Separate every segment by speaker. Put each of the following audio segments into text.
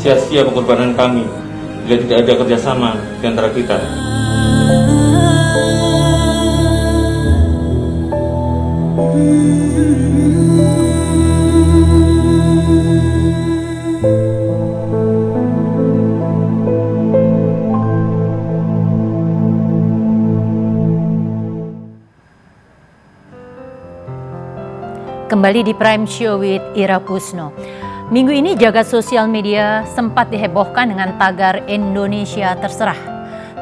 Speaker 1: sia-sia pengorbanan kami bila tidak ada kerjasama di antara kita.
Speaker 2: Kembali di Prime Show with Ira Kusno. Minggu ini jagat sosial media sempat dihebohkan dengan tagar Indonesia Terserah.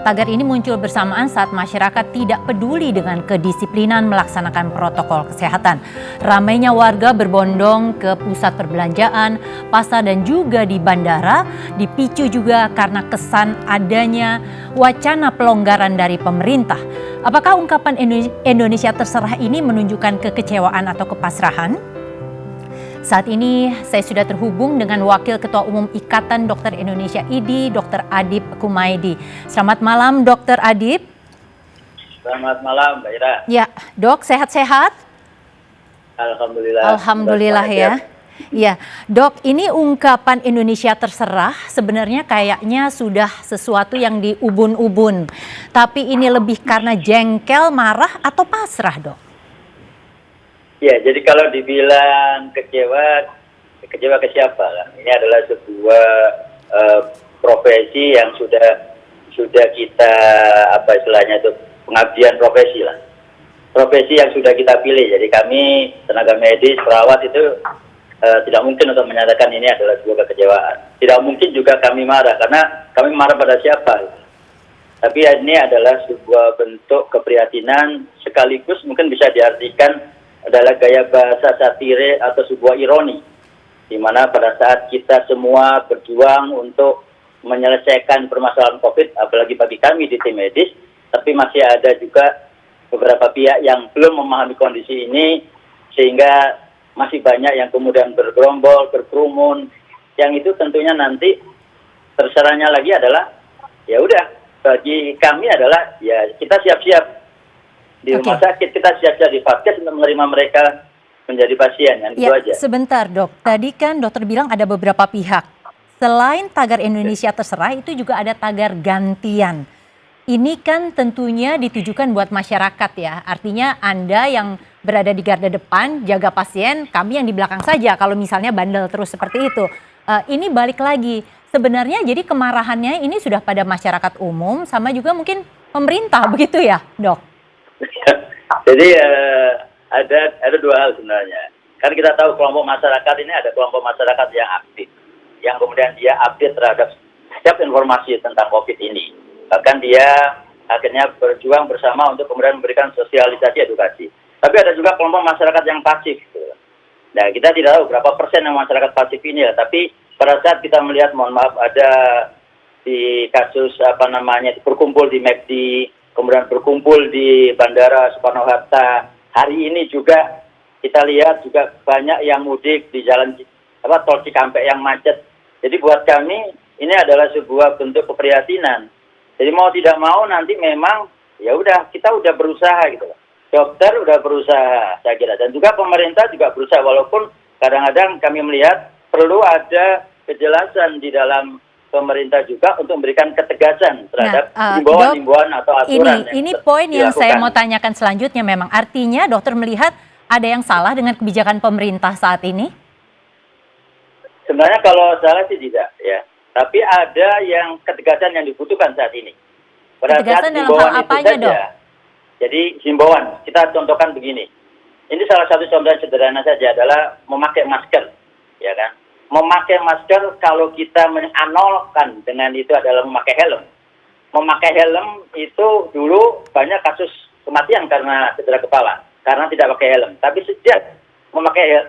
Speaker 2: Tagar ini muncul bersamaan saat masyarakat tidak peduli dengan kedisiplinan melaksanakan protokol kesehatan. Ramainya warga berbondong ke pusat perbelanjaan, pasar dan juga di bandara dipicu juga karena kesan adanya wacana pelonggaran dari pemerintah. Apakah ungkapan Indonesia Terserah ini menunjukkan kekecewaan atau kepasrahan? Saat ini saya sudah terhubung dengan Wakil Ketua Umum Ikatan Dokter Indonesia IDI, Dr. Adip Kumaydi. Selamat malam, Dr. Adip.
Speaker 3: Selamat malam, Mbak Ira.
Speaker 2: Ya, Dok, sehat-sehat?
Speaker 3: Alhamdulillah.
Speaker 2: Alhamdulillah ya. Ya, Dok, ini ungkapan Indonesia Terserah sebenarnya kayaknya sudah sesuatu yang diubun-ubun. Tapi ini lebih karena jengkel, marah, atau pasrah, Dok?
Speaker 3: Ya, jadi kalau dibilang kecewa ke siapa lah? Ini adalah sebuah profesi yang sudah kita istilahnya itu pengabdian profesi lah. Profesi yang sudah kita pilih. Jadi kami tenaga medis, perawat itu tidak mungkin untuk menyatakan ini adalah sebuah kekecewaan. Tidak mungkin juga kami marah karena kami marah pada siapa? Tapi ini adalah sebuah bentuk keprihatinan sekaligus mungkin bisa diartikan adalah gaya bahasa satire atau sebuah ironi, di mana pada saat kita semua berjuang untuk menyelesaikan permasalahan COVID, apalagi bagi kami di tim medis, tapi masih ada juga beberapa pihak yang belum memahami kondisi ini, sehingga masih banyak yang kemudian bergerombol, berkerumun, yang itu tentunya nanti terserahnya lagi adalah, ya udah, bagi kami adalah, ya kita siap-siap di rumah sakit, kita siap-siap di vaskes untuk menerima mereka menjadi pasien, yang itu aja.
Speaker 2: Sebentar, Dok. Tadi kan dokter bilang ada beberapa pihak. Selain tagar Indonesia Terserah, itu juga ada tagar gantian. Ini kan tentunya ditujukan buat masyarakat ya. Artinya Anda yang berada di garda depan, jaga pasien, kami yang di belakang saja kalau misalnya bandel terus seperti itu. Ini balik lagi. Sebenarnya jadi kemarahannya ini sudah pada masyarakat umum sama juga mungkin pemerintah, begitu ya, Dok?
Speaker 3: Jadi ada dua hal sebenarnya. Kan kita tahu kelompok masyarakat ini ada kelompok masyarakat yang aktif, yang kemudian dia update terhadap setiap informasi tentang COVID ini. Bahkan dia akhirnya berjuang bersama untuk kemudian memberikan sosialisasi edukasi. Tapi ada juga kelompok masyarakat yang pasif. Nah, kita tidak tahu berapa persen yang masyarakat pasif ini ya. Tapi pada saat kita melihat, mohon maaf, ada di kasus berkumpul di McD, kemudian berkumpul di Bandara Soekarno-Hatta. Hari ini juga kita lihat juga banyak yang mudik di jalan tol Cikampek yang macet. Jadi buat kami ini adalah sebuah bentuk keprihatinan. Jadi mau tidak mau nanti memang ya udah kita udah berusaha gitu. Dokter udah berusaha saya kira, dan juga pemerintah juga berusaha, walaupun kadang-kadang kami melihat perlu ada kejelasan di dalam pemerintah juga untuk memberikan ketegasan terhadap himbauan-himbauan atau aturan.
Speaker 2: Ini poin yang saya mau tanyakan selanjutnya. Memang artinya dokter melihat ada yang salah dengan kebijakan pemerintah saat ini?
Speaker 3: Sebenarnya kalau salah sih tidak ya. Tapi ada yang ketegasan yang dibutuhkan saat ini. Pada
Speaker 2: ketegasan
Speaker 3: saat
Speaker 2: dalam hal apanya, Dok?
Speaker 3: Jadi himbauan, kita contohkan begini. Ini salah satu contoh yang sederhana saja adalah memakai masker, ya kan? Memakai masker kalau kita menganalogkan dengan itu adalah memakai helm. Memakai helm itu dulu banyak kasus kematian karena cedera kepala, karena tidak pakai helm. Tapi sejak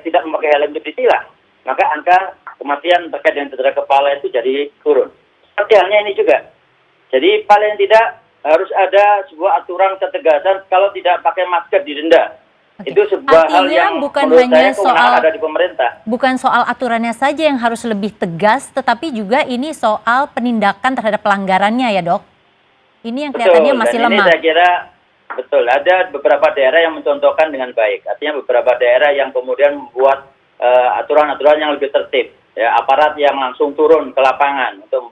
Speaker 3: tidak memakai helm itu ditilang, maka angka kematian terkait dengan cedera kepala itu jadi turun. Seperti halnya ini juga. Jadi paling tidak harus ada sebuah aturan ketegasan, kalau tidak pakai masker didenda. Itu sebuah hal yang
Speaker 2: bukan hanya soal
Speaker 3: ada di pemerintah.
Speaker 2: Bukan soal aturannya saja yang harus lebih tegas, tetapi juga ini soal penindakan terhadap pelanggarannya ya, Dok. Ini yang kelihatannya masih lemah.
Speaker 3: Ini saya kira betul, ada beberapa daerah yang mencontohkan dengan baik. Artinya beberapa daerah yang kemudian membuat aturan-aturan yang lebih tertib, ya, aparat yang langsung turun ke lapangan untuk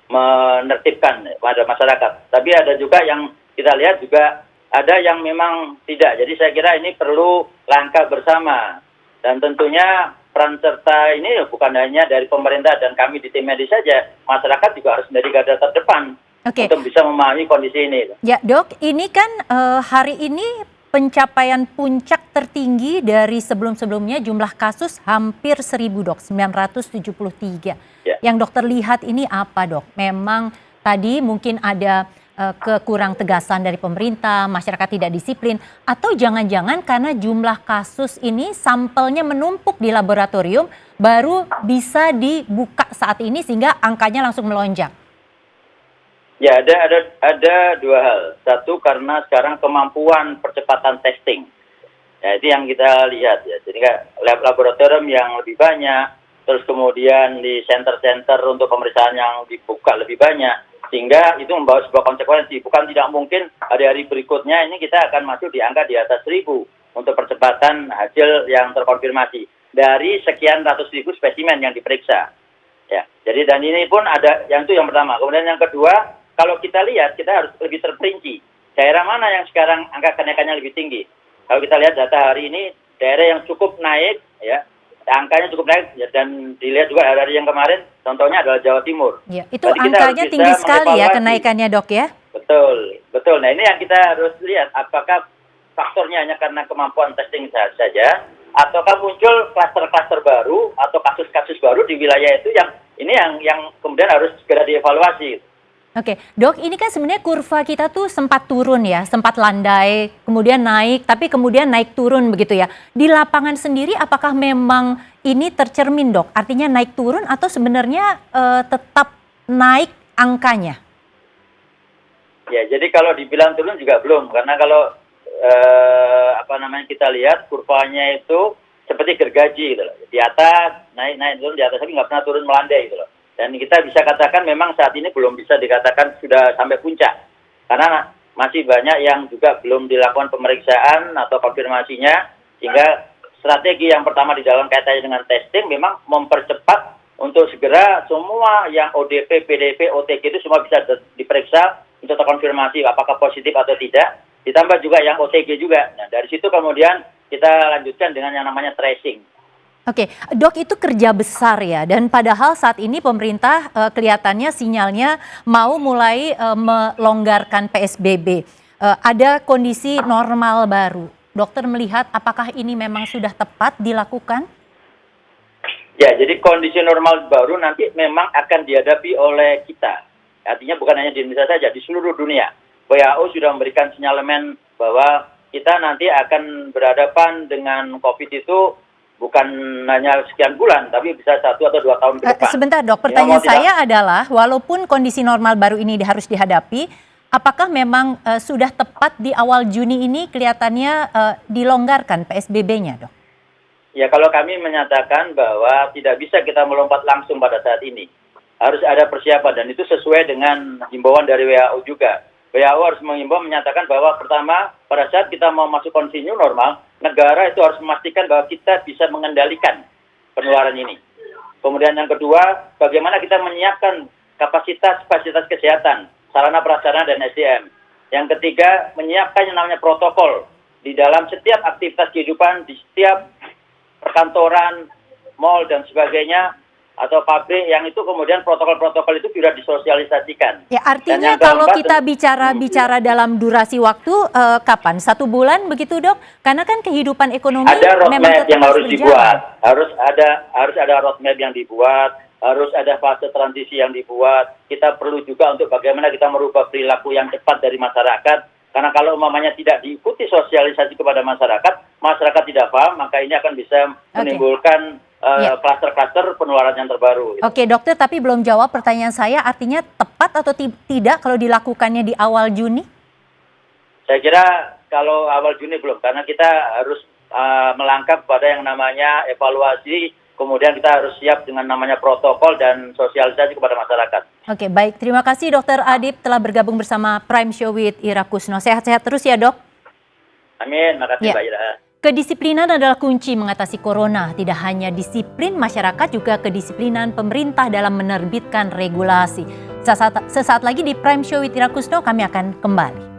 Speaker 3: menertibkan pada masyarakat. Tapi ada juga yang kita lihat juga ada yang memang tidak. Jadi saya kira ini perlu langkah bersama. Dan tentunya peran serta ini bukan hanya dari pemerintah dan kami di tim medis saja, masyarakat juga harus menjadi garda terdepan untuk bisa memahami kondisi ini.
Speaker 2: Ya dok, ini kan hari ini pencapaian puncak tertinggi dari sebelum-sebelumnya jumlah kasus hampir 1.000 dok, 973.
Speaker 3: Ya.
Speaker 2: Yang dokter lihat ini apa dok? Memang tadi mungkin ada kekurang tegasan dari pemerintah, masyarakat tidak disiplin, atau jangan-jangan karena jumlah kasus ini sampelnya menumpuk di laboratorium baru bisa dibuka saat ini sehingga angkanya langsung melonjak?
Speaker 3: Ya, ada dua hal. Satu, karena sekarang kemampuan percepatan testing. Ya, itu yang kita lihat ya. Jadi laboratorium yang lebih banyak, terus kemudian di center-center untuk pemeriksaan yang dibuka lebih banyak. Sehingga itu membawa sebuah konsekuensi. Bukan tidak mungkin hari-hari berikutnya ini kita akan masuk di angka di atas 1.000 untuk percepatan hasil yang terkonfirmasi dari sekian ratus ribu spesimen yang diperiksa. Ya, jadi dan ini pun ada yang itu yang pertama. Kemudian yang kedua, kalau kita lihat kita harus lebih terperinci. Daerah mana yang sekarang angka kenaikannya lebih tinggi? Kalau kita lihat data hari ini, daerah yang cukup naik, ya, angkanya cukup naik, ya, dan dilihat juga hari yang kemarin, contohnya adalah Jawa Timur.
Speaker 2: Ya, itu angkanya tinggi sekali ya kenaikannya dok ya?
Speaker 3: Betul, betul. Nah ini yang kita harus lihat, apakah faktornya hanya karena kemampuan testing saja, ataukah muncul klaster-klaster baru atau kasus-kasus baru di wilayah itu yang kemudian harus segera dievaluasi.
Speaker 2: Oke, dok, ini kan sebenarnya kurva kita tuh sempat turun ya, sempat landai, kemudian naik, tapi kemudian naik turun begitu ya. Di lapangan sendiri apakah memang ini tercermin dok? Artinya naik turun atau sebenarnya tetap naik angkanya?
Speaker 3: Ya, jadi kalau dibilang turun juga belum, karena kalau kita lihat kurvanya itu seperti gergaji gitu loh. Di atas, naik turun, di atas tapi nggak pernah turun melandai gitu loh. Dan kita bisa katakan memang saat ini belum bisa dikatakan sudah sampai puncak. Karena masih banyak yang juga belum dilakukan pemeriksaan atau konfirmasinya. Sehingga strategi yang pertama di dalam kaitannya dengan testing memang mempercepat untuk segera semua yang ODP, PDP, OTG itu semua bisa diperiksa untuk terkonfirmasi apakah positif atau tidak. Ditambah juga yang OTG juga. Nah, dari situ kemudian kita lanjutkan dengan yang namanya tracing.
Speaker 2: Oke, dok, itu kerja besar ya, dan padahal saat ini pemerintah kelihatannya sinyalnya mau mulai melonggarkan PSBB. Ada kondisi normal baru. Dokter melihat apakah ini memang sudah tepat dilakukan?
Speaker 3: Ya, jadi kondisi normal baru nanti memang akan dihadapi oleh kita. Artinya bukan hanya di Indonesia saja, di seluruh dunia. WHO sudah memberikan sinyalemen bahwa kita nanti akan berhadapan dengan COVID itu bukan hanya sekian bulan, tapi bisa 1 atau 2 tahun ke depan.
Speaker 2: Sebentar dok, pertanyaan saya adalah, walaupun kondisi normal baru ini harus dihadapi, apakah memang sudah tepat di awal Juni ini kelihatannya dilonggarkan PSBB-nya dok?
Speaker 3: Ya, kalau kami menyatakan bahwa tidak bisa kita melompat langsung pada saat ini. Harus ada persiapan, dan itu sesuai dengan himbauan dari WHO juga. WHO harus mengimbau menyatakan bahwa pertama, pada saat kita mau masuk kondisi new normal, negara itu harus memastikan bahwa kita bisa mengendalikan penularan ini. Kemudian yang kedua, bagaimana kita menyiapkan kapasitas kesehatan, sarana prasarana dan SDM. Yang ketiga, menyiapkan yang namanya protokol di dalam setiap aktivitas kehidupan, di setiap perkantoran, mal dan sebagainya, atau pabrik, yang itu kemudian protokol-protokol itu sudah disosialisasikan.
Speaker 2: Ya, artinya kalau kita bicara dalam durasi waktu kapan? 1 bulan begitu dok? Karena kan kehidupan ekonomi
Speaker 3: ada
Speaker 2: memang
Speaker 3: roadmap yang harus dibuat. Harus ada roadmap yang dibuat, harus ada fase transisi yang dibuat. Kita perlu juga untuk bagaimana kita merubah perilaku yang cepat dari masyarakat. Karena kalau umpamanya tidak diikuti sosialisasi kepada masyarakat tidak paham, maka ini akan bisa menimbulkan kluster-kluster penularan yang terbaru. Gitu.
Speaker 2: Oke dokter, tapi belum jawab pertanyaan saya, artinya tepat atau tidak kalau dilakukannya di awal Juni?
Speaker 3: Saya kira kalau awal Juni belum, karena kita harus melangkah pada yang namanya evaluasi, kemudian kita harus siap dengan namanya protokol dan sosialisasi kepada masyarakat.
Speaker 2: Oke, baik. Terima kasih Dr. Adib telah bergabung bersama Prime Show with Ira Kusno. Sehat-sehat terus ya dok.
Speaker 3: Amin, makasih Mbak Ira.
Speaker 2: Kedisiplinan adalah kunci mengatasi corona. Tidak hanya disiplin masyarakat, juga kedisiplinan pemerintah dalam menerbitkan regulasi. Sesaat lagi di Prime Show with Ira Kusno kami akan kembali.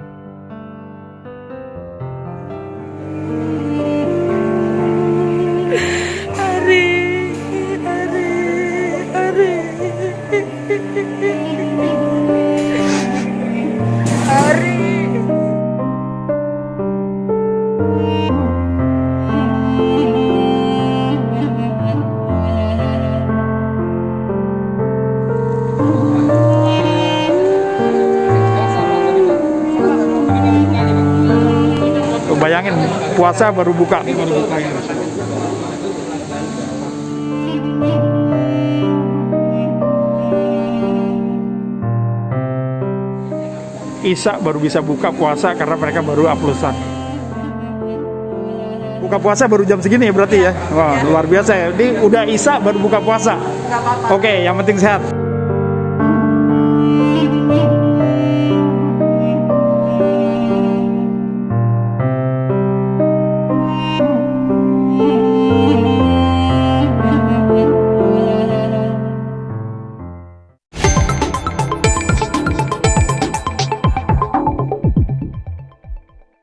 Speaker 4: Bayangin puasa baru buka. Isya baru bisa buka puasa karena mereka baru aplusan. Buka puasa baru jam segini ya berarti ya. Wah, luar biasa ya. Ini udah Isya baru buka puasa. Oke, yang penting sehat.